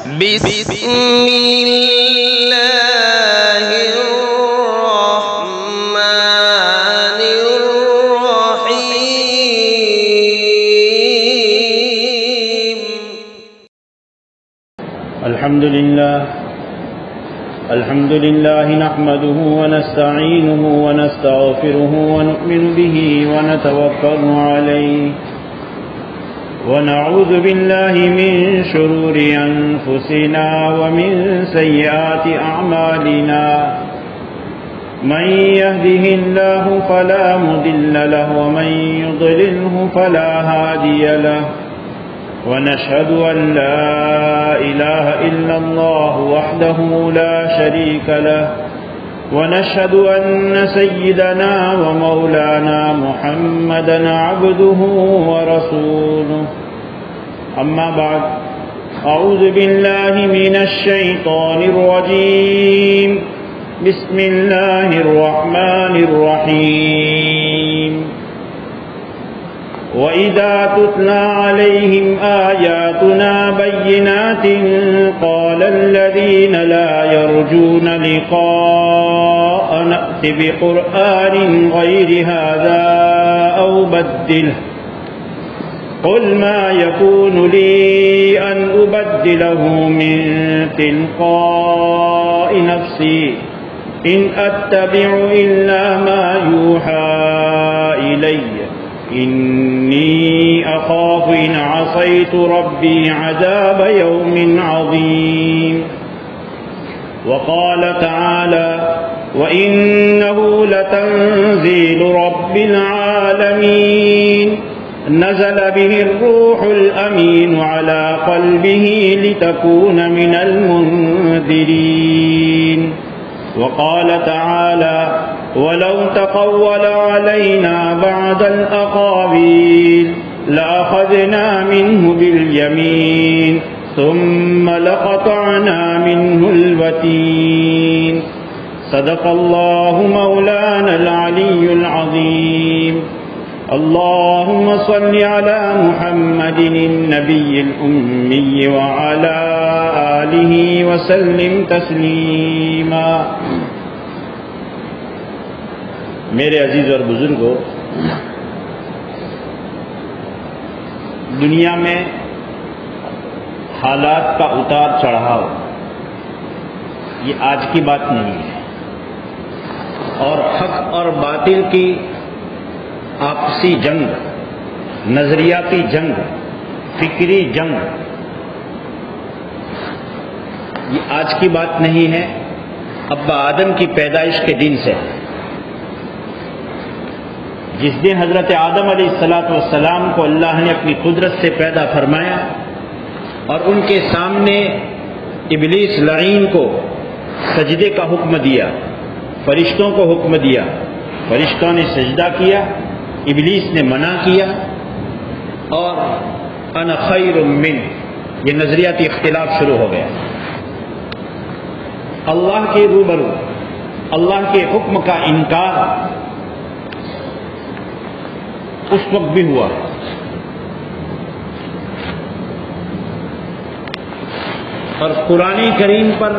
بسم اللہ الرحمن الرحیم۔ الحمد لله نحمده ونستعينه ونستغفره ونؤمن به ونتوكل عليه ونعوذ بالله من شرور أنفسنا ومن سيئات أعمالنا، من يهده الله فلا مضل له ومن يضلله فلا هادي له، ونشهد أن لا إله إلا الله وحده لا شريك له، ونشهد أن سيدنا ومولانا محمدا عبده ورسوله. أما بعد، أعوذ بالله من الشيطان الرجيم. بسم الله الرحمن الرحيم. وَإِذَا تُتْلَى عَلَيْهِمْ آيَاتُنَا بَيِّنَاتٍ قَالَ الَّذِينَ لَا يَرْجُونَ لِقَاءَنَا ائْتِ بِقُرْآنٍ غَيْرِ هَذَا أَوْ بَدِّلْهُ قُلْ مَا يَكُونُ لِي أَنْ أُبَدِّلَهُ مِنْ تِلْقَاءِ نَفْسِي إِنْ أَتَّبِعُ إِلَّا مَا يُوحَى إِلَيَّ إِنِّي أَخَافُ إِنْ عَصَيْتُ رَبِّي عَذَابَ يَوْمٍ عَظِيمٍ. وقال تعالى: وَإِنَّهُ لَتَنزِيلُ رَبِّ الْعَالَمِينَ نزل به الروح الأمين على قلبه لتكون من المنذرين. وقال تعالى: ولو تقول علينا بعض الأقاويل لأخذنا منه باليمين ثم لقطعنا منه الوتين. صدق الله مولانا العلي العظيم. اللهم صل على محمد النبي الأمي وعلى آله وسلم تسلیما. میرے عزیز اور بزرگوں، دنیا میں حالات کا اتار چڑھاؤ یہ آج کی بات نہیں ہے، اور حق اور باطل کی آپسی جنگ، نظریاتی جنگ، فکری جنگ یہ آج کی بات نہیں ہے، ابا آدم کی پیدائش کے دن سے. جس دن حضرت آدم علیہ السلام کو اللہ نے اپنی قدرت سے پیدا فرمایا اور ان کے سامنے ابلیس لعین کو سجدے کا حکم دیا، فرشتوں کو حکم دیا، فرشتوں نے سجدہ کیا، ابلیس نے منع کیا، اور انا خیر من یہ نظریاتی اختلاف شروع ہو گیا. اللہ کے روبرو اللہ کے حکم کا انکار اس وقت بھی ہوا، اور قرآن کریم پر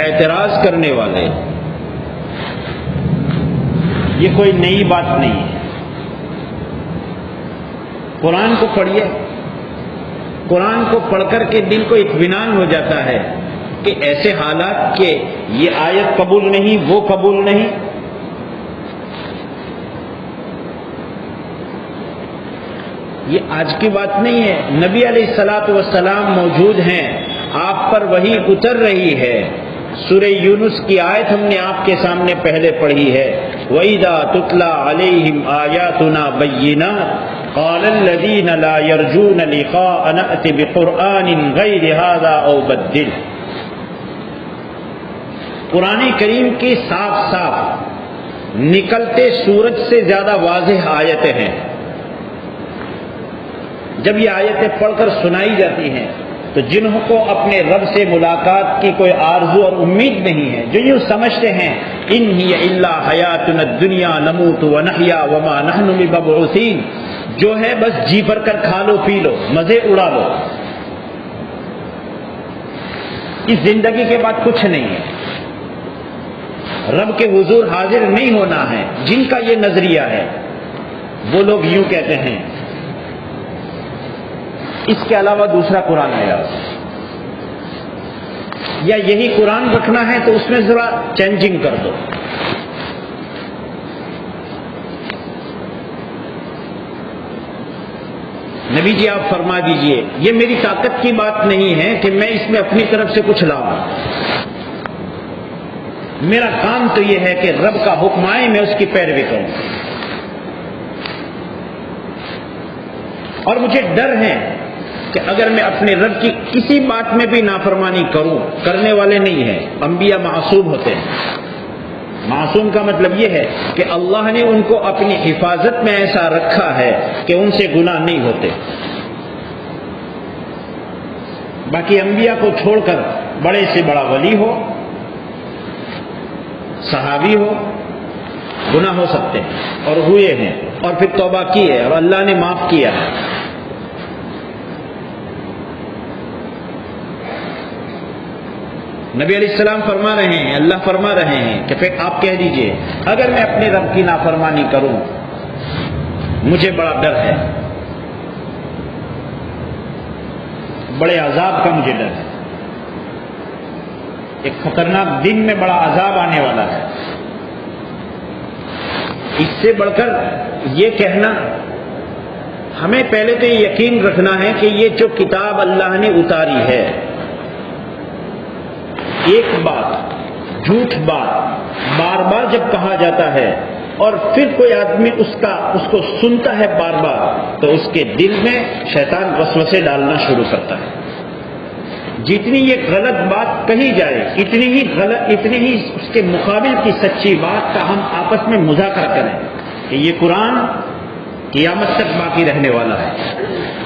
اعتراض کرنے والے یہ کوئی نئی بات نہیں ہے. قرآن کو پڑھیے، قرآن کو پڑھ کر کے دل کو اطمینان ہو جاتا ہے کہ ایسے حالات کے یہ آیت قبول نہیں، وہ قبول نہیں. یہ آج کی بات نہیں ہے. نبی علیہ السلام موجود ہیں، آپ پر وحی اتر رہی ہے. سورہ یونس کی آیت ہم نے آپ کے سامنے پہلے پڑھی ہے. وَإِذَا تُتْلَى عَلَيْهِمْ آيَاتُنَا بَيِّنَاتٍ قَالَ الَّذِينَ لَا يَرْجُونَ لِقَاءَنَا ائْتِ بِقُرْآنٍ غَيْرِ هَذَا أَوْ بَدِّلْهُ. قرآن کریم کی صاف صاف نکلتے سورج سے زیادہ واضح آیتیں ہیں. جب یہ آیتیں پڑھ کر سنائی جاتی ہیں تو جنہوں کو اپنے رب سے ملاقات کی کوئی آرزو اور امید نہیں ہے، جو یوں سمجھتے ہیں ان ہی الا حیاتنا الدنیا نموت ونحیا وما نحن بمبعوثین، جو ہے بس جی بھر کر کھا لو پی لو مزے اڑا لو، اس زندگی کے بعد کچھ نہیں ہے، رب کے حضور حاضر نہیں ہونا ہے، جن کا یہ نظریہ ہے وہ لوگ یوں کہتے ہیں اس کے علاوہ دوسرا قرآن آیا، یا یہی قرآن رکھنا ہے تو اس میں ذرا چینجنگ کر دو۔ نبی جی آپ فرما دیجئے یہ میری طاقت کی بات نہیں ہے کہ میں اس میں اپنی طرف سے کچھ لاؤں، میرا کام تو یہ ہے کہ رب کا حکم آئے میں اس کی پیروی کروں، اور مجھے ڈر ہے کہ اگر میں اپنے رب کی کسی بات میں بھی نافرمانی کروں، کرنے والے نہیں ہیں، انبیاء معصوم ہوتے ہیں، معصوم کا مطلب یہ ہے کہ اللہ نے ان کو اپنی حفاظت میں ایسا رکھا ہے کہ ان سے گناہ نہیں ہوتے۔ باقی انبیاء کو چھوڑ کر بڑے سے بڑا ولی ہو، صحابی ہو، گناہ ہو سکتے ہیں اور ہوئے ہیں، اور پھر توبہ کی ہے اور اللہ نے معاف کیا ہے۔ نبی علیہ السلام فرما رہے ہیں، اللہ فرما رہے ہیں کہ پھر آپ کہہ دیجئے اگر میں اپنے رب کی نافرمانی کروں مجھے بڑا ڈر ہے، بڑے عذاب کا مجھے ڈر ہے، ایک خطرناک دن میں بڑا عذاب آنے والا ہے۔ اس سے بڑھ کر یہ کہنا، ہمیں پہلے تو یہ یقین رکھنا ہے کہ یہ جو کتاب اللہ نے اتاری ہے، ایک بات جھوٹ بات بار بار جب کہا جاتا ہے اور پھر کوئی آدمی اس کو سنتا ہے بار بار، تو اس کے دل میں شیطان وسوسے ڈالنا شروع کرتا ہے۔ جتنی یہ غلط بات کہی جائے اتنی ہی اس کے مقابل کی سچی بات کا ہم آپس میں مذاکرہ کریں کہ یہ قرآن قیامت تک باقی رہنے والا ہے،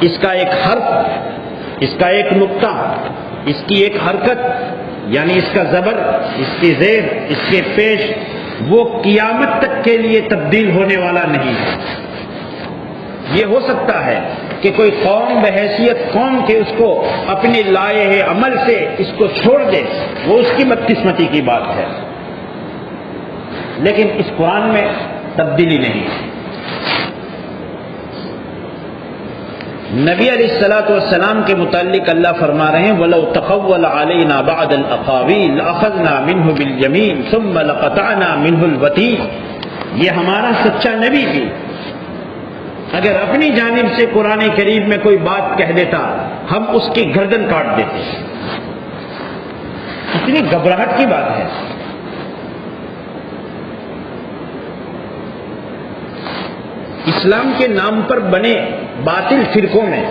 اس کا ایک حرف، اس کا ایک نقطہ، اس کی ایک حرکت، یعنی اس کا زبر، اس کی زیر، اس کے پیش، وہ قیامت تک کے لیے تبدیل ہونے والا نہیں ہے۔ یہ ہو سکتا ہے کہ کوئی قوم بحیثیت قوم کے اس کو اپنے لائحہ عمل سے اس کو چھوڑ دے، وہ اس کی بدقسمتی کی بات ہے، لیکن اس قرآن میں تبدیلی نہیں ہے۔ نبی علیہ الصلوۃ والسلام کے متعلق اللہ فرما رہے ہیں وَلَوْ تَقَوَّلَ عَلَيْنَا بَعْضَ الْأَقَاوِيلِ لَأَخَذْنَا مِنْهُ بِالْيَمِينِ ثُمَّ لَقَطَعْنَا مِنْهُ الْوَتِينَ۔ یہ ہمارا سچا نبی بھی اگر اپنی جانب سے قرآن کریم میں کوئی بات کہہ دیتا ہم اس کی گردن کاٹ دیتے۔ اتنی گھبراہٹ کی بات ہے۔ اسلام کے نام پر بنے باطل فرقوں میں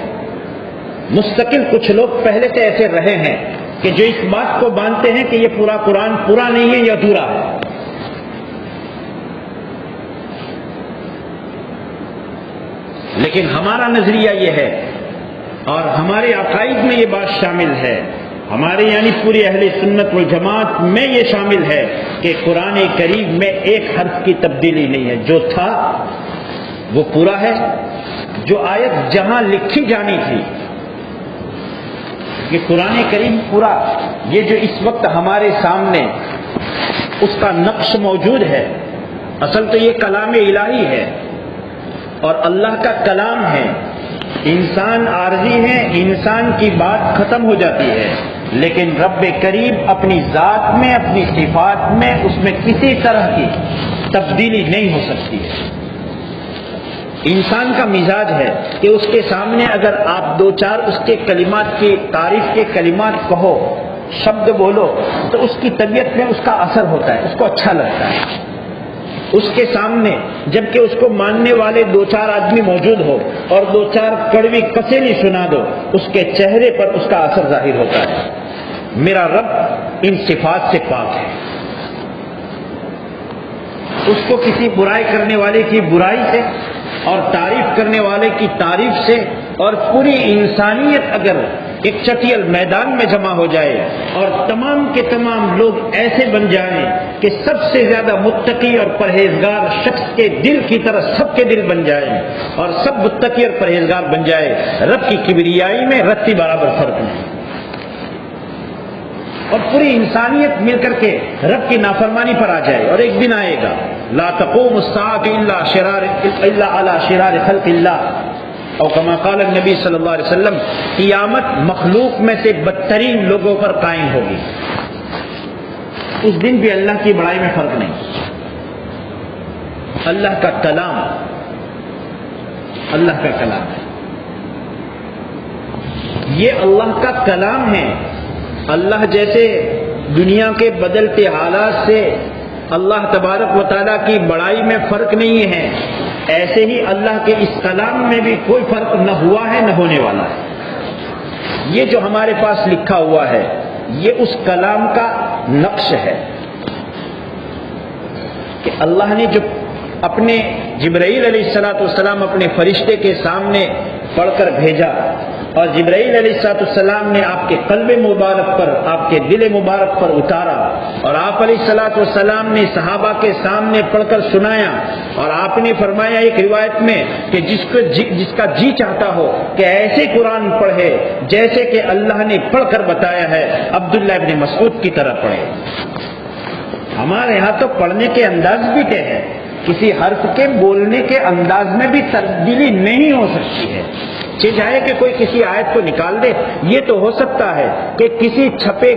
مستقل کچھ لوگ پہلے سے ایسے رہے ہیں کہ جو اس بات کو مانتے ہیں کہ یہ پورا قرآن پورا نہیں ہے یا ادھورا ہے۔ لیکن ہمارا نظریہ یہ ہے اور ہمارے عقائد میں یہ بات شامل ہے، ہمارے یعنی پوری اہل سنت والجماعت میں یہ شامل ہے کہ قرآن کریم میں ایک حرف کی تبدیلی نہیں ہے، جو تھا وہ پورا ہے، جو آیت جہاں لکھی جانی تھی کہ قرآن کریم پورا، یہ جو اس وقت ہمارے سامنے اس کا نقش موجود ہے، اصل تو یہ کلام الہی ہے اور اللہ کا کلام ہے۔ انسان عارضی ہے، انسان کی بات ختم ہو جاتی ہے، لیکن رب کریم اپنی ذات میں، اپنی صفات میں، اس میں کسی طرح کی تبدیلی نہیں ہو سکتی ہے۔ انسان کا مزاج ہے کہ اس کے سامنے اگر آپ دو چار اس کے کلمات کی تعریف کے کلمات کہو، شبد بولو، تو اس کی طبیعت میں اس کا اثر ہوتا ہے، اس کو اچھا لگتا ہے۔ اس کے سامنے جبکہ اس کو ماننے والے دو چار آدمی موجود ہو اور دو چار کڑوی کسیلی سنا دو، اس کے چہرے پر اس کا اثر ظاہر ہوتا ہے۔ میرا رب ان صفات سے پاک ہے، اس کو کسی برائی کرنے والے کی برائی سے اور تعریف کرنے والے کی تعریف سے، اور پوری انسانیت اگر ایک چٹیل میدان میں جمع ہو جائے اور تمام کے تمام لوگ ایسے بن جائیں کہ سب سے زیادہ متقی اور پرہیزگار شخص کے دل کی طرح سب کے دل بن جائیں اور سب متقی اور پرہیزگار بن جائے، رب کی کبریائی میں رتی برابر فرق نہیں۔ اور پوری انسانیت مل کر کے رب کی نافرمانی پر آ جائے. اور ایک دن آئے گا لا تقوم الساعة الا على شرار خلق اللہ، اور کما قال النبی صلی اللہ علیہ وسلم، قیامت مخلوق میں سے بدترین لوگوں پر قائم ہوگی. اس دن بھی اللہ کی بڑائی میں فرق نہیں. اللہ کا کلام، اللہ کا کلام ہے، یہ اللہ کا کلام ہے. اللہ جیسے دنیا کے بدلتے حالات سے اللہ تبارک و تعالیٰ کی بڑائی میں فرق نہیں ہے، ایسے ہی اللہ کے اس کلام میں بھی کوئی فرق نہ ہوا ہے نہ ہونے والا ہے. یہ جو ہمارے پاس لکھا ہوا ہے یہ اس کلام کا نقش ہے کہ اللہ نے جو اپنے جبرائیل علیہ السلام اپنے فرشتے کے سامنے پڑھ کر بھیجا، اور جبرائیل علیہ السلام نے آپ کے قلب مبارک پر، آپ کے دل مبارک پر اتارا، اور آپ علیہ السلام نے صحابہ کے سامنے پڑھ کر سنایا. اور آپ نے فرمایا ایک روایت میں کہ جس کا جی چاہتا ہو کہ ایسے قرآن پڑھے جیسے کہ اللہ نے پڑھ کر بتایا ہے، عبداللہ ابن مسعود کی طرح پڑھے. ہمارے یہاں تو پڑھنے کے انداز بھی طے ہے، کسی حرف کے بولنے کے انداز میں بھی تبدیلی نہیں ہو سکتی ہے. چاہے کہ کوئی کسی آیت کو نکال دے، یہ تو ہو سکتا ہے کہ کسی چھپے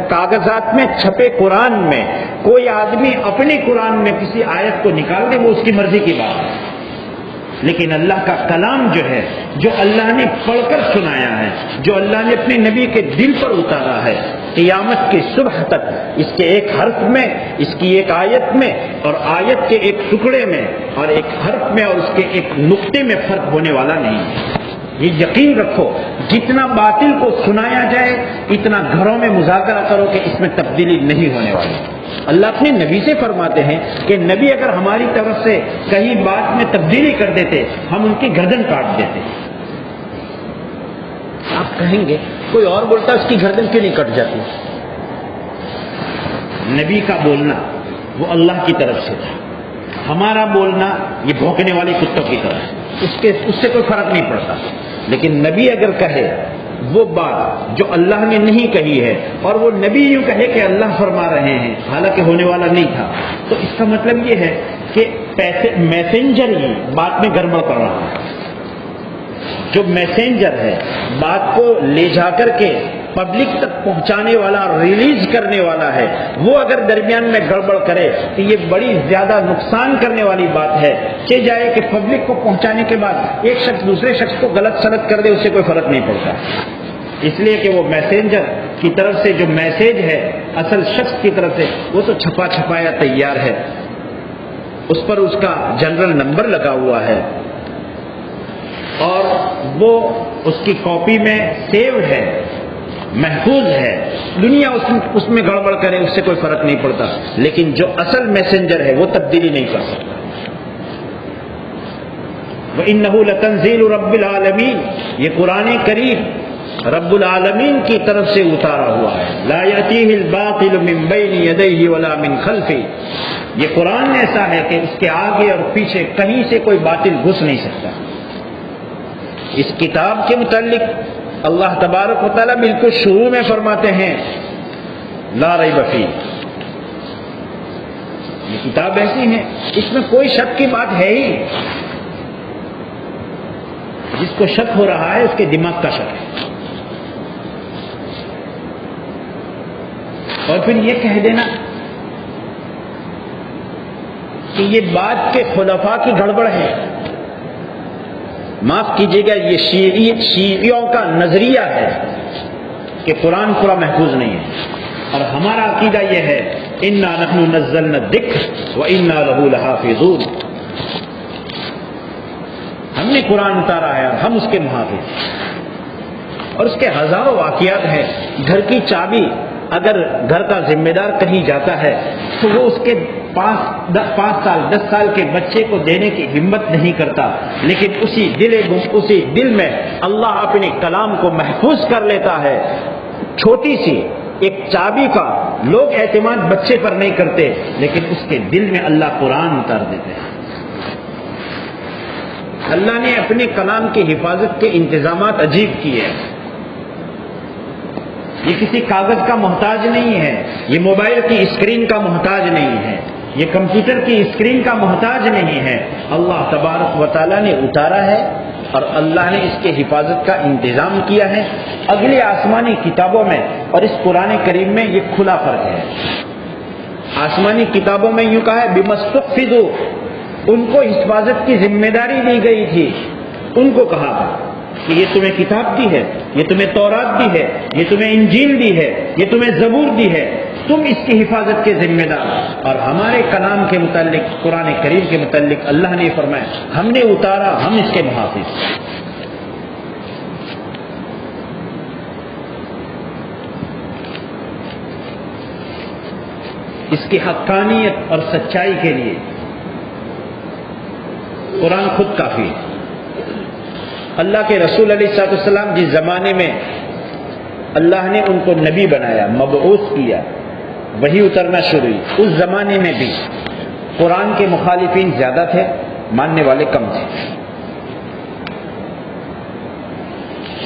کاغذات میں چھپے قرآن میں کوئی آدمی اپنے قرآن میں کسی آیت کو نکال دے، وہ اس کی مرضی کی بات ہے. لیکن اللہ کا کلام جو ہے، جو اللہ نے پڑھ کر سنایا ہے، جو اللہ نے اپنے نبی کے دل پر اتارا ہے، قیامت کی صبح تک اس کے ایک حرف میں، اس کی ایک آیت میں، اور آیت کے ایک ٹکڑے میں، اور ایک حرف میں اور اس کے ایک نقطے میں فرق ہونے والا نہیں ہے. یہ یقین رکھو، جتنا باطل کو سنایا جائے اتنا گھروں میں مذاکرہ کرو کہ اس میں تبدیلی نہیں ہونے والی. اللہ اپنے نبی سے فرماتے ہیں کہ نبی اگر ہماری طرف سے کہیں بات میں تبدیلی کر دیتے ہم ان کی گردن کاٹ دیتے. آپ کہیں گے کوئی اور بولتا اس کی گردن کیوں نہیں کٹ جاتی؟ نبی کا بولنا وہ اللہ کی طرف سے تھا، ہمارا بولنا یہ بھونکنے والے کتوں کی طرح ہے، اس سے کوئی فرق نہیں پڑتا. لیکن نبی اگر کہے وہ بات جو اللہ نے نہیں کہی ہے، اور وہ نبی یوں کہے کہ اللہ فرما رہے ہیں حالانکہ ہونے والا نہیں تھا، تو اس کا مطلب یہ ہے کہ میسنجر ہی بات میں گڑبڑ کر رہا ہے. جو میسنجر ہے بات کو لے جا کر کے پبلک تک پہنچانے والا اور ریلیز کرنے والا ہے، وہ اگر درمیان میں گڑبڑ کرے تو یہ بڑی زیادہ نقصان کرنے والی بات ہے. کہ جائے کہ پبلک کو پہنچانے کے بعد ایک شخص دوسرے شخص کو غلط سلط کر دے، اس سے کوئی فرق نہیں پڑتا، اس لیے کہ وہ میسنجر کی طرف سے جو میسیج ہے اصل شخص کی طرف سے وہ تو چھپا چھپایا تیار ہے، اس پر اس کا جنرل نمبر لگا ہوا ہے اور وہ اس کی کاپی میں سیو ہے، محفوظ ہے. دنیا اس میں گڑبڑ کرے اس سے کوئی فرق نہیں پڑتا، لیکن جو اصل میسنجر ہے وہ تبدیلی نہیں کر سکتا. وَإِنَّهُ لَتَنزِيلُ رَبِّ الْعَالَمِينَ، یہ قرآن کریم رب العالمین کی طرف سے اتارا ہوا ہے. لا يأتيه الباطل من بين يديه ولا من خلفه، یہ قرآن ایسا ہے کہ اس کے آگے اور پیچھے کہیں سے کوئی باطل گھس نہیں سکتا. اس کتاب کے متعلق اللہ تبارک و تعالیٰ بالکل شروع میں فرماتے ہیں لا ریب فیہ، یہ کتاب ایسی ہے اس میں کوئی شک کی بات ہے ہی. جس کو شک ہو رہا ہے اس کے دماغ کا شک ہے. اور پھر یہ کہہ دینا کہ یہ بات کے خلفاء کی گڑبڑ ہے، معاف کیجیے گا یہ شیعیوں کا نظریہ ہے کہ قرآن پورا محفوظ نہیں ہے. اور ہمارا عقیدہ یہ ہے انا نحن نزلنا الذکر وانا لہ لحافظون، ہم نے قرآن اتارا ہے، ہم اس کے محافظ. اور اس کے ہزاروں واقعات ہیں. گھر کی چابی اگر گھر کا ذمہ دار کہیں جاتا ہے تو وہ اس کے 5 سال 10 سال کے بچے کو دینے کی ہمت نہیں کرتا، لیکن اسی دل میں اللہ اپنے کلام کو محفوظ کر لیتا ہے. چھوٹی سی ایک چابی کا لوگ اعتماد بچے پر نہیں کرتے، لیکن اس کے دل میں اللہ قرآن اتار دیتے ہیں. اللہ نے اپنے کلام کی حفاظت کے انتظامات عجیب کیے ہیں. یہ کسی کاغذ کا محتاج نہیں ہے، یہ موبائل کی اسکرین کا محتاج نہیں ہے، یہ کمپیوٹر کی اسکرین کا محتاج نہیں ہے۔ اللہ تبارک و تعالیٰ نے اتارا ہے اور اللہ نے اس کے حفاظت کا انتظام کیا ہے۔ اگلی آسمانی کتابوں میں اور اس قرآن کریم میں یہ کھلا فرق ہے۔ آسمانی کتابوں میں یوں کہا ہے بِمَسْتُحْفِظُوا، ان کو حفاظت کی ذمہ داری دی گئی تھی، ان کو کہا تھا کہ یہ تمہیں کتاب دی ہے، یہ تمہیں تورات دی ہے، یہ تمہیں انجیل دی ہے، یہ تمہیں زبور دی ہے، تم اس کی حفاظت کے ذمہ دار۔ اور ہمارے کلام کے متعلق، قرآن کریم کے متعلق اللہ نے فرمایا ہم نے اتارا، ہم اس کے محافظ۔ اس کی حقانیت اور سچائی کے لیے قرآن خود کافی ہے۔ اللہ کے رسول علیہ الصلوۃ والسلام جس زمانے میں اللہ نے ان کو نبی بنایا، مبعوث کیا، وہی اترنا شروع ہوئی، اس زمانے میں بھی قرآن کے مخالفین زیادہ تھے، ماننے والے کم تھے۔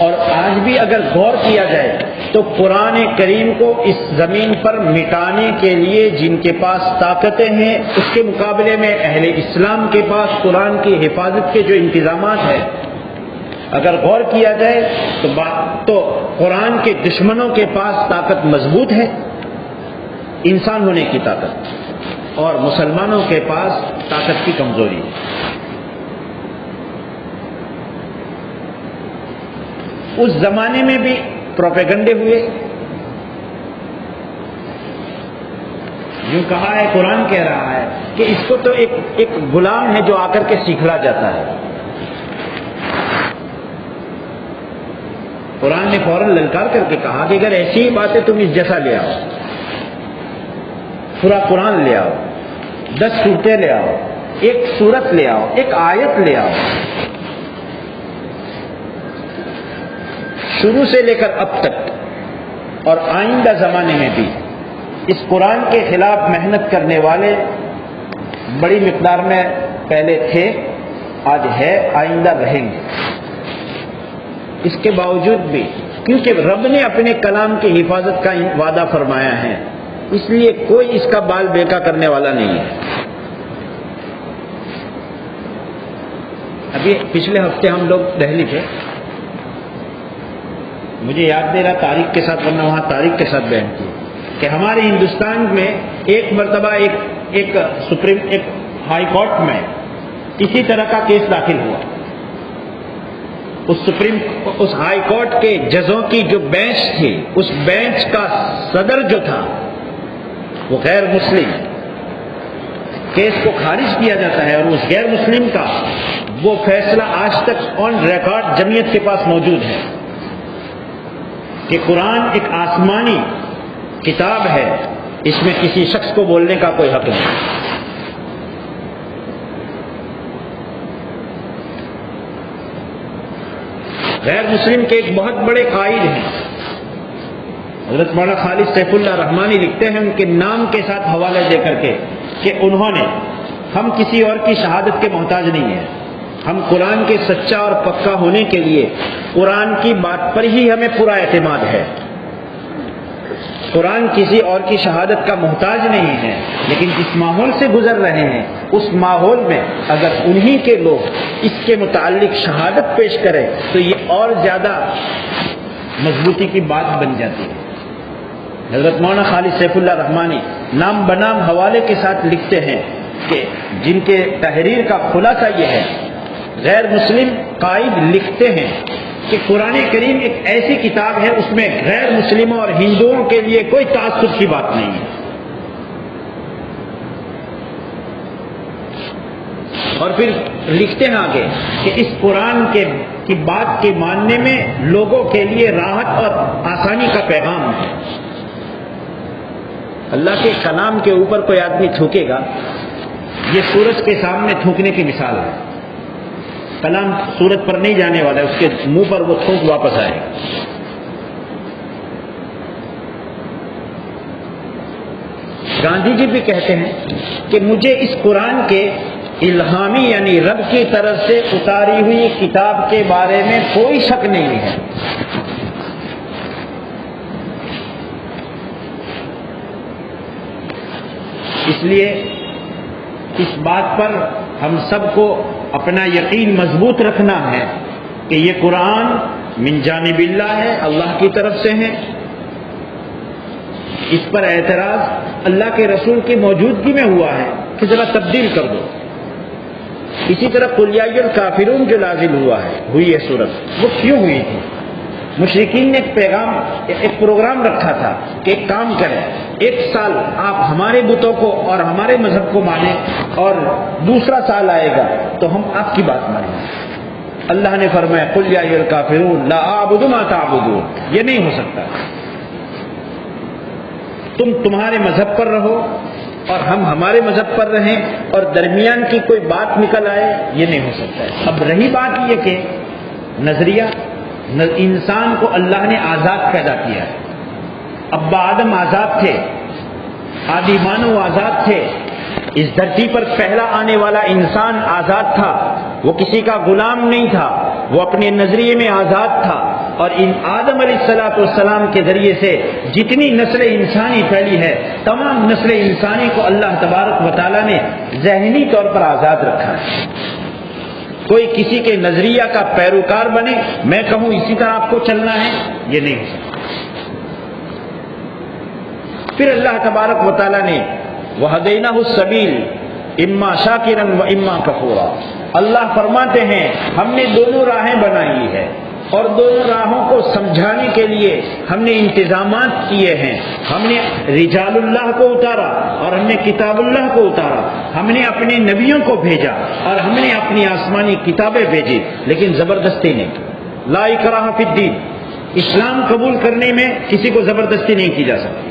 اور آج بھی اگر غور کیا جائے تو قرآن کریم کو اس زمین پر مٹانے کے لیے جن کے پاس طاقتیں ہیں، اس کے مقابلے میں اہل اسلام کے پاس قرآن کی حفاظت کے جو انتظامات ہیں، اگر غور کیا جائے تو قرآن کے دشمنوں کے پاس طاقت مضبوط ہے، انسان ہونے کی طاقت، اور مسلمانوں کے پاس طاقت کی کمزوری ہے۔ اس زمانے میں بھی پروپیگنڈے ہوئے، یوں کہا ہے، قرآن کہہ رہا ہے کہ اس کو تو ایک غلام ہے جو آ کر کے سکھلا جاتا ہے۔ قرآن نے فوراً للکار کر کے کہا کہ اگر ایسی ہی بات ہے تم اس جیسا لے آؤ، پورا قرآن لے آؤ، 10 سورتیں لے آؤ، ایک سورت لے آؤ، ایک آیت لے آؤ، شروع سے لے کر اب تک اور آئندہ زمانے میں بھی اس قرآن کے خلاف محنت کرنے والے بڑی مقدار میں پہلے تھے، آج ہے، آئندہ رہیں گے۔ اس کے باوجود بھی کیونکہ رب نے اپنے کلام کی حفاظت کا وعدہ فرمایا ہے، اس لیے کوئی اس کا بال بیکا کرنے والا نہیں ہے۔ ابھی پچھلے ہفتے ہم لوگ دہلی تھے، مجھے یاد دے رہا تاریخ کے ساتھ، ورنہ وہاں تاریخ کے ساتھ بیان کی کہ ہمارے ہندوستان میں ایک مرتبہ ایک ہائی کورٹ میں اسی طرح کا کیس داخل ہوا۔ اس ہائی کورٹ کے ججوں کی جو بینچ تھی، اس بینچ کا صدر جو تھا وہ غیر مسلم، کیس کو خارج کیا جاتا ہے، اور اس غیر مسلم کا وہ فیصلہ آج تک آن ریکارڈ جمعیت کے پاس موجود ہے کہ قرآن ایک آسمانی کتاب ہے، اس میں کسی شخص کو بولنے کا کوئی حق نہیں۔ غیر مسلم کے ایک بہت بڑے قائد ہیں، حضرت مولانا خالد سیف اللہ رحمانی لکھتے ہیں ان کے نام کے ساتھ حوالے دے کر کے کہ انہوں نے، ہم کسی اور کی شہادت کے محتاج نہیں ہیں، ہم قرآن کے سچا اور پکا ہونے کے لیے قرآن کی بات پر ہی ہمیں پورا اعتماد ہے، قرآن کسی اور کی شہادت کا محتاج نہیں ہے، لیکن جس ماحول سے گزر رہے ہیں اس ماحول میں اگر انہی کے لوگ اس کے متعلق شہادت پیش کریں تو یہ اور زیادہ مضبوطی کی بات بن جاتی ہے۔ حضرت مولانا خالد سیف اللہ رحمانی نام بنام حوالے کے ساتھ لکھتے ہیں کہ جن کے تحریر کا خلاصہ یہ ہے، غیر مسلم قائد لکھتے ہیں کہ قرآن کریم ایک ایسی کتاب ہے، اس میں غیر مسلموں اور ہندوؤں کے لیے کوئی تعصب کی بات نہیں ہے، اور پھر لکھتے ہیں آگے کہ اس قرآن کی بات کے ماننے میں لوگوں کے لیے راحت اور آسانی کا پیغام ہے۔ اللہ کے کلام کے اوپر کوئی آدمی تھوکے گا، یہ سورج کے سامنے تھوکنے کی مثال ہے، کلام سورج پر نہیں جانے والا ہے، اس کے منہ پر وہ تھوک واپس آئے گا۔ گاندھی جی بھی کہتے ہیں کہ مجھے اس قرآن کے الہامی یعنی رب کی طرف سے اتاری ہوئی کتاب کے بارے میں کوئی شک نہیں ہے، اس لیے اس بات پر ہم سب کو اپنا یقین مضبوط رکھنا ہے کہ یہ قرآن من جانب اللہ ہے، اللہ کی طرف سے ہے۔ اس پر اعتراض اللہ کے رسول کی موجودگی میں ہوا ہے کہ ذرا تبدیل کر دو۔ اسی طرح قل یا ایھا الکافرون جو نازل ہوا ہے، ہوئی ہے سورت، وہ کیوں ہوئی تھی؟ مشرکین نے ایک پروگرام رکھا تھا کہ ایک کام کریں، 1 سال آپ ہمارے بتوں کو اور ہمارے مذہب کو مانیں، اور دوسرا سال آئے گا تو ہم آپ کی بات مانیں گے۔ اللہ نے فرمایا قل یا ایھا الکافرون لا اعبد ما تعبدون، یہ نہیں ہو سکتا۔ تم تمہارے مذہب پر رہو اور ہم ہمارے مذہب پر رہیں، اور درمیان کی کوئی بات نکل آئے، یہ نہیں ہو سکتا ہے۔ اب رہی بات یہ کہ نظریہ، انسان کو اللہ نے آزاد پیدا کیا ہے۔ ابا آدم آزاد تھے، آدی مانو آزاد تھے، اس دھرتی پر پہلا آنے والا انسان آزاد تھا، وہ کسی کا غلام نہیں تھا، وہ اپنے نظریے میں آزاد تھا۔ اور ان آدم علیہ السلام کے ذریعے سے جتنی نسل انسانی پھیلی ہے، تمام نسل انسانی کو اللہ تبارک و تعالیٰ نے ذہنی طور پر آزاد رکھا ہے۔ کوئی کسی کے نظریہ کا پیروکار بنے، میں کہوں اسی طرح آپ کو چلنا ہے، یہ نہیں ہو سکتا۔ پھر اللہ تبارک و تعالیٰ نے وَهَدَيْنَاهُ السَّبِيلَ اِمَّا شَاكِرًا وَإِمَّا كَفُورًا، اللہ فرماتے ہیں ہم نے دونوں راہیں بنائی ہے، اور دونوں راہوں کو سمجھانے کے لیے ہم نے انتظامات کیے ہیں۔ ہم نے رجال اللہ کو اتارا اور ہم نے کتاب اللہ کو اتارا، ہم نے اپنے نبیوں کو بھیجا اور ہم نے اپنی آسمانی کتابیں بھیجی، لیکن زبردستی نہیں کی۔ لا اکراہ فی الدین، اسلام قبول کرنے میں کسی کو زبردستی نہیں کی جا سکتی۔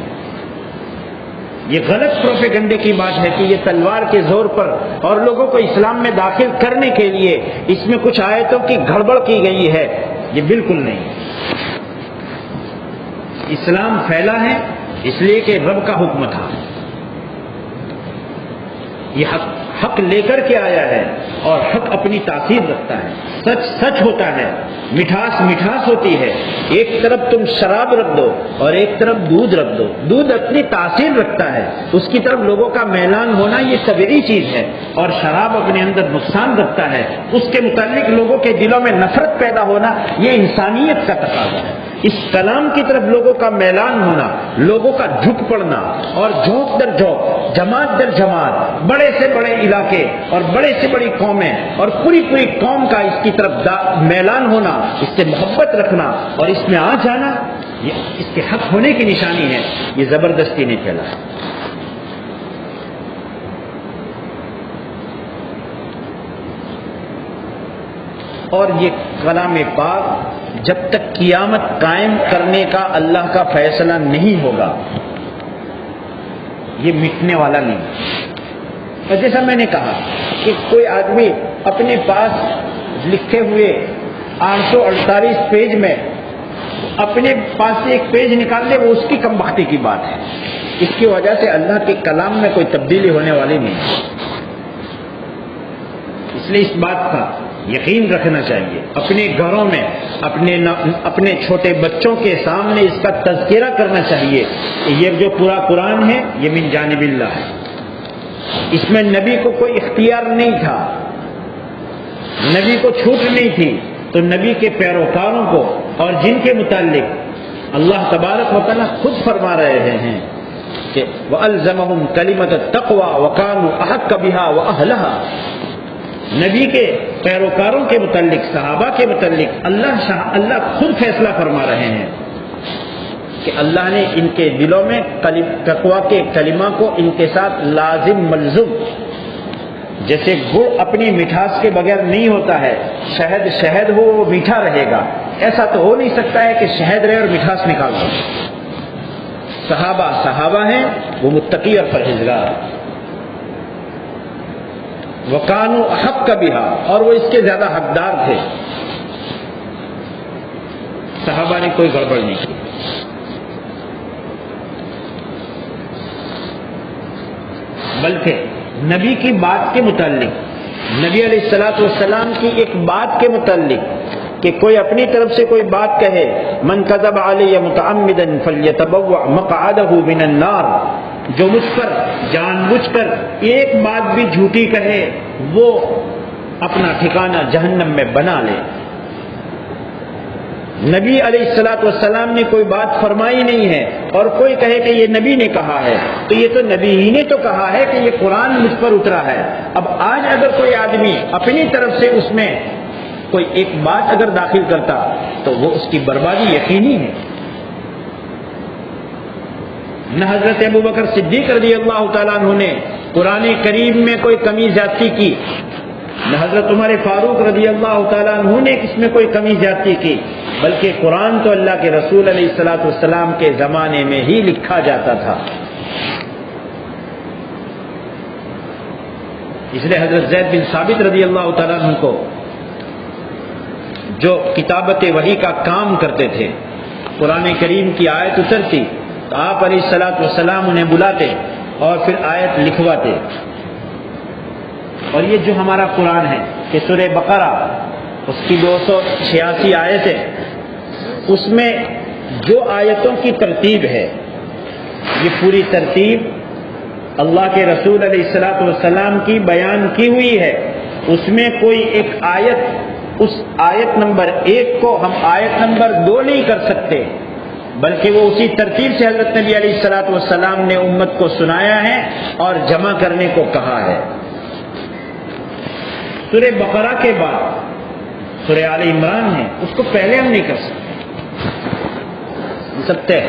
یہ غلط پروپیگنڈے کی بات ہے کہ یہ تلوار کے زور پر اور لوگوں کو اسلام میں داخل کرنے کے لیے اس میں کچھ آیتوں کی گڑبڑ کی گئی ہے، یہ بالکل نہیں۔ اسلام پھیلا ہے اس لیے کہ رب کا حکم تھا، یہ حق لے کر کے آیا ہے، اور حق اپنی تاثیر رکھتا ہے، سچ سچ ہوتا ہے، مٹھاس مٹھاس ہوتی ہے۔ ایک طرف تم شراب رکھ دو اور ایک طرف دودھ رکھ دو، دودھ اپنی تاثیر رکھتا ہے، اس کی طرف لوگوں کا میلان ہونا یہ طبیعی چیز ہے، اور شراب اپنے اندر نقصان رکھتا ہے، اس کے متعلق لوگوں کے دلوں میں نفرت پیدا ہونا یہ انسانیت کا تقاضا ہے۔ اس کلام کی طرف لوگوں کا میلان ہونا، لوگوں کا جھک پڑنا، اور جھونک در جھونک، جماعت در جماعت، بڑے سے بڑے علاقے اور بڑے سے بڑی قومیں اور پوری قوم کا اس کی طرف میلان ہونا، اس سے محبت رکھنا اور اس میں آ جانا، یہ اس کے حق ہونے کی نشانی ہے، یہ زبردستی نہیں چلا ہے۔ اور یہ کلام پاک جب تک قیامت قائم کرنے کا اللہ کا فیصلہ نہیں ہوگا، یہ مٹنے والا نہیں۔ اور جیسا میں نے کہا کہ کوئی آدمی اپنے پاس لکھے ہوئے 848 پیج میں اپنے پاس سے ایک پیج نکال دے، وہ اس کی کم بختی کی بات ہے۔ اس کی وجہ سے اللہ کے کلام میں کوئی تبدیلی ہونے والی نہیں ہے۔ اس لیے اس بات کا یقین رکھنا چاہیے، اپنے گھروں میں اپنے چھوٹے بچوں کے سامنے اس کا تذکرہ کرنا چاہیے کہ یہ جو پورا قرآن ہے یہ من جانب اللہ ہے، اس میں نبی کو کوئی اختیار نہیں تھا، نبی کو چھوٹ نہیں تھی، تو نبی کے پیروکاروں کو اور جن کے متعلق اللہ تبارک و تعالیٰ خود فرما رہے ہیں کہ وَأَلْزَمَهُمْ كَلِمَةَ التَّقْوَى وَكَانُوا أَحَقَّ بِهَا وَأَهْلَهَا، نبی کے پیروکاروں کے متعلق، صحابہ کے متعلق اللہ خود فیصلہ فرما رہے ہیں کہ اللہ نے ان کے دلوں میں تقویٰ کے کلمہ کو ان کے ساتھ لازم ملزم، جیسے گڑ اپنی مٹھاس کے بغیر نہیں ہوتا ہے، شہد ہو وہ میٹھا رہے گا، ایسا تو ہو نہیں سکتا ہے کہ شہد رہے اور مٹھاس نکال دو۔ صحابہ ہیں وہ متقی اور پرہیزگار، وَكَانُوا أَحَقَّ بِهَا، اور وہ اس کے زیادہ حقدار تھے۔ صحابہ نے کوئی گڑبڑ نہیں کی۔ بلکہ نبی کی بات کے متعلق، نبی علیہ السلام کی ایک بات کے متعلق کہ کوئی اپنی طرف سے کوئی بات کہے، من کذب علی متعمدا فلیتبوأ مقعدہ من النار، جو مجھ پر جان بوجھ کر ایک بات بھی جھوٹی کہے وہ اپنا ٹھکانہ جہنم میں بنا لے۔ نبی علیہ الصلوۃ والسلام نے کوئی بات فرمائی نہیں ہے اور کوئی کہے کہ یہ نبی نے کہا ہے تو یہ تو نبی ہی نے تو کہا ہے کہ یہ قرآن مجھ پر اترا ہے۔ اب آج اگر کوئی آدمی اپنی طرف سے اس میں کوئی ایک بات اگر داخل کرتا تو وہ اس کی بربادی یقینی ہے۔ نہ حضرت ابوبکر صدیق رضی اللہ تعالیٰ عنہ نے قرآن کریم میں کوئی کمی زیادتی کی، نہ حضرت عمر فاروق رضی اللہ تعالیٰ عنہ نے اس میں کوئی کمی زیادتی کی، بلکہ قرآن تو اللہ کے رسول علیہ الصلوۃ والسلام کے زمانے میں ہی لکھا جاتا تھا۔ اس لیے حضرت زید بن ثابت رضی اللہ تعالیٰ عنہ کو جو کتابت وحی کا کام کرتے تھے، قرآن کریم کی آیت اترتی تو آپ علیہ الصلوۃ والسلام انہیں بلاتے اور پھر آیت لکھواتے۔ اور یہ جو ہمارا قرآن ہے کہ سورہ بقرہ اس کی 286 آیتیں، اس میں جو آیتوں کی ترتیب ہے یہ پوری ترتیب اللہ کے رسول علیہ الصلوۃ والسلام کی بیان کی ہوئی ہے۔ اس میں کوئی ایک آیت، اس آیت نمبر 1 کو ہم آیت نمبر 2 نہیں کر سکتے، بلکہ وہ اسی ترتیب سے حضرت نبی علیہ الصلوۃ والسلام نے امت کو سنایا ہے اور جمع کرنے کو کہا ہے۔ سورہ بقرہ کے بعد سورہ آل عمران ہے، اس کو پہلے ہم نہیں کر سکتے۔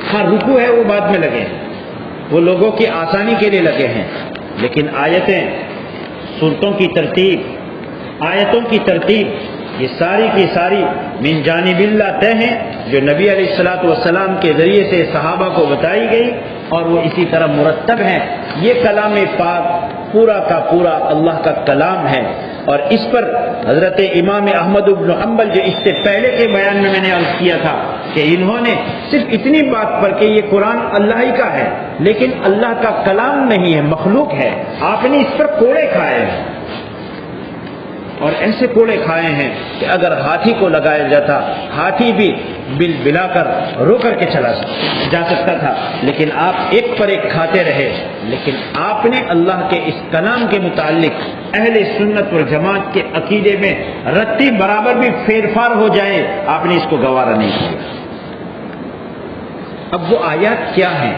ہاں رکوع ہے وہ بعد میں لگے ہیں، وہ لوگوں کی آسانی کے لیے لگے ہیں، لیکن آیتیں، سورتوں کی ترتیب، آیتوں کی ترتیب یہ ساری کی ساری من جانب اللہ طے ہیں، جو نبی علیہ الصلوۃ والسلام کے ذریعے سے صحابہ کو بتائی گئی اور وہ اسی طرح مرتب ہیں۔ یہ کلام پاک پورا کا پورا اللہ کا کلام ہے، اور اس پر حضرت امام احمد بن حنبل جو اس سے پہلے کے بیان میں نے عرض کیا تھا کہ انہوں نے صرف اتنی بات پر کہ یہ قرآن اللہ ہی کا ہے لیکن اللہ کا کلام نہیں ہے، مخلوق ہے، آپ نے اس پر کوڑے کھائے ہیں، اور ایسے کوڑے کھائے ہیں کہ اگر ہاتھی کو لگایا جاتا ہاتھی بھی بل بلا کر رو کر کے چلا جا سکتا تھا، لیکن آپ ایک پر ایک کھاتے رہے۔ لیکن آپ نے اللہ کے اس کلام کے متعلق اہل سنت والجماعت کے عقیدے میں رتی برابر بھی پھیر پھار ہو جائے، آپ نے اس کو گوارا نہیں کیا۔ اب وہ آیات کیا ہیں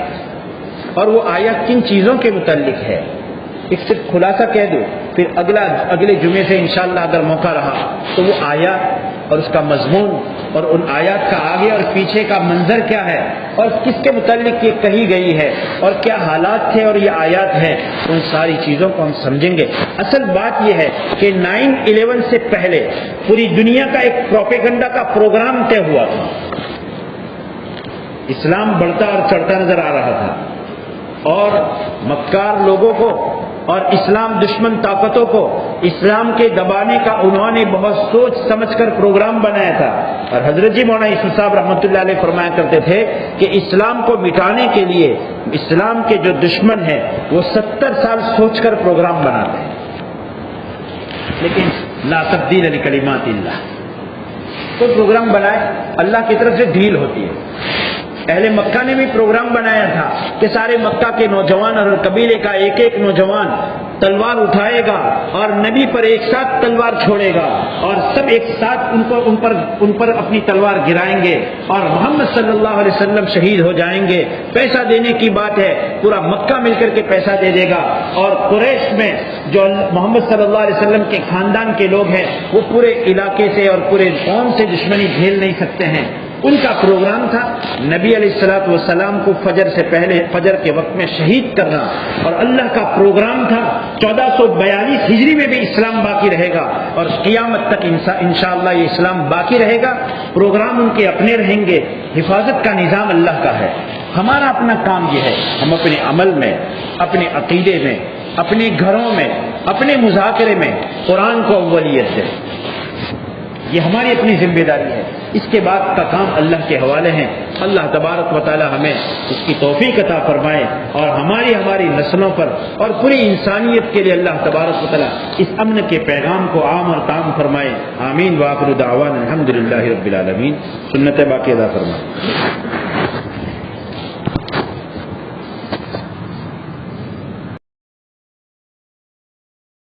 اور وہ آیات کن چیزوں کے متعلق ہے، ایک صرف خلاصہ کہہ دو، پھر اگلے جمعے سے انشاءاللہ اگر موقع رہا تو وہ آیات اور اس کا مضمون اور ان آیات کا آگے اور پیچھے کا منظر کیا ہے اور کس کے متعلق یہ کہی گئی ہے اور کیا حالات تھے اور یہ آیات ہیں، ان ساری چیزوں کو ہم سمجھیں گے۔ اصل بات یہ ہے کہ 9/11 سے پہلے پوری دنیا کا ایک پروپیگنڈا کا پروگرام طے ہوا تھا، اسلام بڑھتا اور چڑھتا نظر آ رہا تھا، اور مکار لوگوں کو اور اسلام دشمن طاقتوں کو اسلام کے دبانے کا انہوں نے بہت سوچ سمجھ کر پروگرام بنایا تھا۔ اور حضرت جی مولانا یوسف صاحب رحمۃ اللہ علیہ فرمایا کرتے تھے کہ اسلام کو مٹانے کے لیے اسلام کے جو دشمن ہیں وہ 70 سال سوچ کر پروگرام بناتے ہیں، لیکن لا تبدیل لکلمات اللہ، کوئی پروگرام بنائے اللہ کی طرف سے ڈھیل ہوتی ہے۔ اہل مکہ نے بھی پروگرام بنایا تھا کہ سارے مکہ کے نوجوان اور قبیلے کا ایک ایک نوجوان تلوار اٹھائے گا اور نبی پر ایک ساتھ تلوار چھوڑے گا اور سب ایک ساتھ ان پر اپنی تلوار گرائیں گے اور محمد صلی اللہ علیہ وسلم شہید ہو جائیں گے۔ پیسہ دینے کی بات ہے، پورا مکہ مل کر کے پیسہ دے دے گا، اور قریش میں جو محمد صلی اللہ علیہ وسلم کے خاندان کے لوگ ہیں وہ پورے علاقے سے اور پورے قوم سے دشمنی جھیل نہیں سکتے ہیں۔ ان کا پروگرام تھا نبی علیہ الصلوۃ والسلام کو فجر سے پہلے فجر کے وقت میں شہید کرنا، اور اللہ کا پروگرام تھا 1442 ہجری میں بھی اسلام باقی رہے گا اور قیامت تک انشاءاللہ یہ اسلام باقی رہے گا۔ پروگرام ان کے اپنے رہیں گے، حفاظت کا نظام اللہ کا ہے۔ ہمارا اپنا کام یہ ہے ہم اپنے عمل میں، اپنے عقیدے میں، اپنے گھروں میں، اپنے مذاکرے میں قرآن کو اولیت دیں، یہ ہماری اپنی ذمہ داری ہے۔ اس کے بعد کا کام اللہ کے حوالے ہیں۔ اللہ تبارک و تعالی ہمیں اس کی توفیق عطا فرمائے اور ہماری نسلوں پر اور پوری انسانیت کے لیے اللہ تبارک و تعالی اس امن کے پیغام کو عام اور تام فرمائے۔ آمین۔ وآخر دعوانا الحمدللہ رب العالمین۔ سنت باقی ادا فرمائے۔